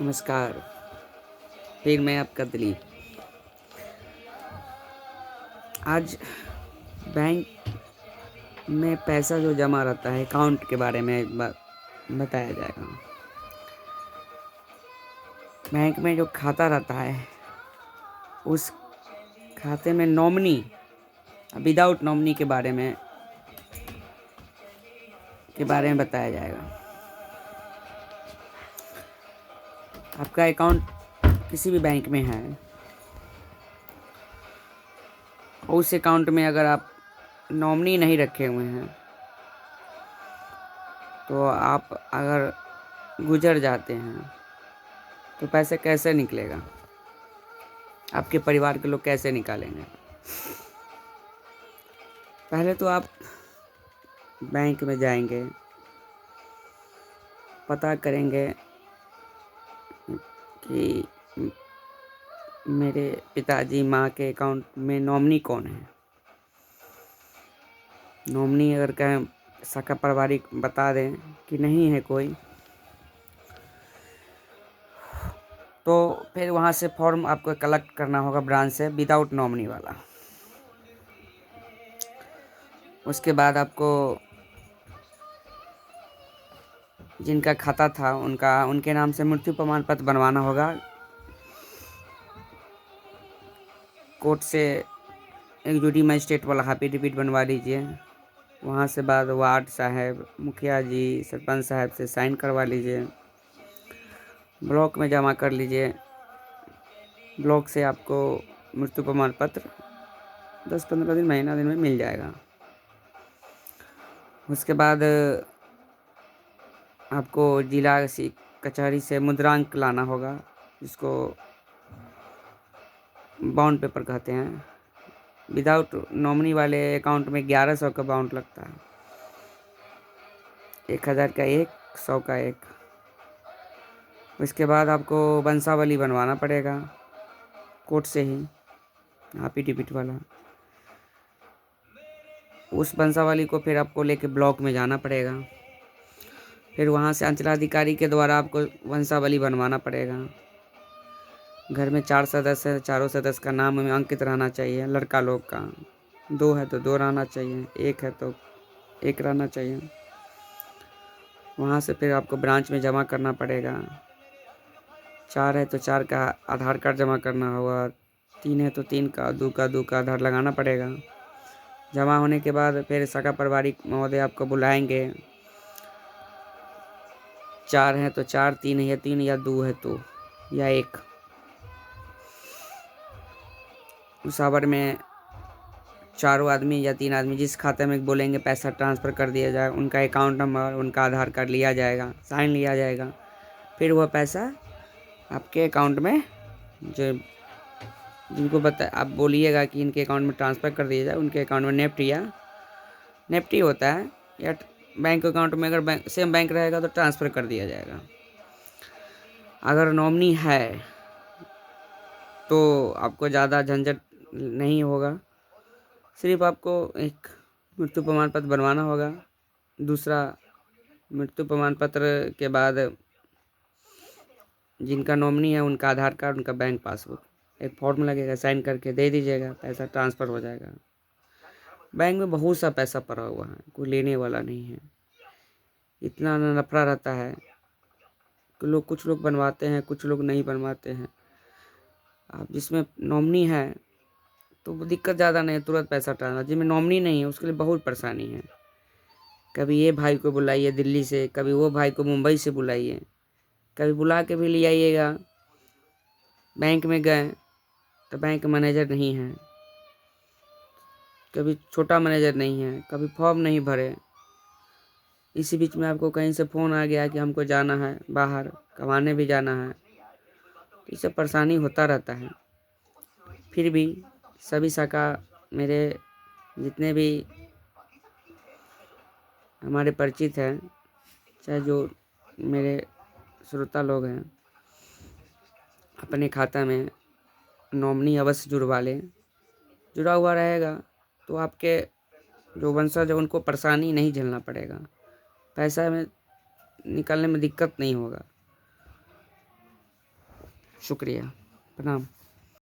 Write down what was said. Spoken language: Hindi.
नमस्कार। फिर मैं आपका दिलीप। आज बैंक में पैसा जो जमा रहता है अकाउंट के बारे में बताया जाएगा। बैंक में जो खाता रहता है उस खाते में नॉमिनी विदाउट नॉमिनी के बारे में बताया जाएगा। आपका अकाउंट किसी भी बैंक में है और उस अकाउंट में अगर आप नॉमिनी नहीं रखे हुए हैं तो आप अगर गुजर जाते हैं तो पैसे कैसे निकलेगा? आपके परिवार के लोग कैसे निकालेंगे? पहले तो आप बैंक में जाएंगे, पता करेंगे कि मेरे पिताजी माँ के अकाउंट में नॉमिनी कौन है। नॉमिनी अगर कहें शाखा पारिवारिक बता दें कि नहीं है कोई, तो फिर वहाँ से फॉर्म आपको कलेक्ट करना होगा ब्रांच से विदाउट नॉमिनी वाला। उसके बाद आपको जिनका खाता था उनके नाम से मृत्यु प्रमाण पत्र बनवाना होगा। कोर्ट से एक ड्यूटी मजिस्ट्रेट वाला एफिडेविट बनवा लीजिए। वहाँ से बाद वार्ड साहब, मुखिया जी, सरपंच साहब से साइन करवा लीजिए। ब्लॉक में जमा कर लीजिए। ब्लॉक से आपको मृत्यु प्रमाण पत्र 10-15 दिन महीना दिन में मिल जाएगा। उसके बाद आपको जिला कचहरी से मुद्रांक लाना होगा, जिसको बाउंड पेपर कहते हैं। विदाउट नॉमिनी वाले अकाउंट में 1100 का बाउंड लगता है। 1000 का एक, 100 का एक। उसके बाद आपको वंशावली बनवाना पड़ेगा कोर्ट से ही, एफिडेविट वाला। उस वंशावली को फिर आपको लेके ब्लॉक में जाना पड़ेगा। फिर वहाँ से अंचलाधिकारी के द्वारा आपको वंशावली बनवाना पड़ेगा। घर में 4 सदस्य है, चारों सदस्य का नाम में अंकित रहना चाहिए। लड़का लोग का 2 है तो 2 रहना चाहिए, 1 है तो 1 रहना चाहिए। वहाँ से फिर आपको ब्रांच में जमा करना पड़ेगा। 4 है तो 4 का आधार कार्ड जमा करना होगा, 3 है तो 3 का, 2 का 2 का आधार लगाना पड़ेगा। जमा होने के बाद फिर शाखा पारिवारिक महोदय आपको बुलाएंगे। 4 है तो 4, 3 है 3, या 2 है तो या 1। उस आवर में चारों आदमी या 3 आदमी जिस खाते में बोलेंगे पैसा ट्रांसफ़र कर दिया जाए, उनका अकाउंट नंबर, उनका आधार कार्ड लिया जाएगा, साइन लिया जाएगा। फिर वह पैसा आपके अकाउंट में जो जिनको आप बोलिएगा कि इनके अकाउंट में ट्रांसफ़र कर दिया जाए, उनके अकाउंट में नेफ्टी होता है, या बैंक अकाउंट में अगर सेम बैंक रहेगा तो ट्रांसफ़र कर दिया जाएगा। अगर नॉमिनी है तो आपको ज़्यादा झंझट नहीं होगा। सिर्फ आपको एक मृत्यु प्रमाण पत्र बनवाना होगा। दूसरा, मृत्यु प्रमाण पत्र के बाद जिनका नॉमिनी है उनका आधार कार्ड, उनका बैंक पासबुक, एक फॉर्म लगेगा, साइन करके दे दीजिएगा, पैसा ट्रांसफ़र हो जाएगा। बैंक में बहुत सा पैसा पड़ा हुआ है, कोई लेने वाला नहीं है। इतना नफरा रहता है कि कुछ लोग बनवाते हैं, कुछ लोग नहीं बनवाते हैं। आप जिसमें नॉमिनी है तो वो दिक्कत ज़्यादा नहीं है, तुरंत पैसा ट्रांसफर। जिसमें नॉमिनी नहीं है उसके लिए बहुत परेशानी है। कभी ये भाई को बुलाइए दिल्ली से, कभी वो भाई को मुंबई से बुलाइए, कभी बुला के भी ले आइएगा। बैंक में गए तो बैंक मैनेजर नहीं है, कभी छोटा मैनेजर नहीं है, कभी फॉर्म नहीं भरे। इसी बीच में आपको कहीं से फ़ोन आ गया कि हमको जाना है बाहर, कमाने भी जाना है, तो इससे परेशानी होता रहता है। फिर भी सभी शाखा मेरे जितने भी हमारे परिचित हैं, चाहे जो मेरे श्रोता लोग हैं, अपने खाता में नॉमिनी अवश्य जुड़वा लें। जुड़ा हुआ रहेगा तो आपके जो वंशज है उनको परेशानी नहीं झेलना पड़ेगा, पैसा में निकलने में दिक्कत नहीं होगा। शुक्रिया, प्रणाम।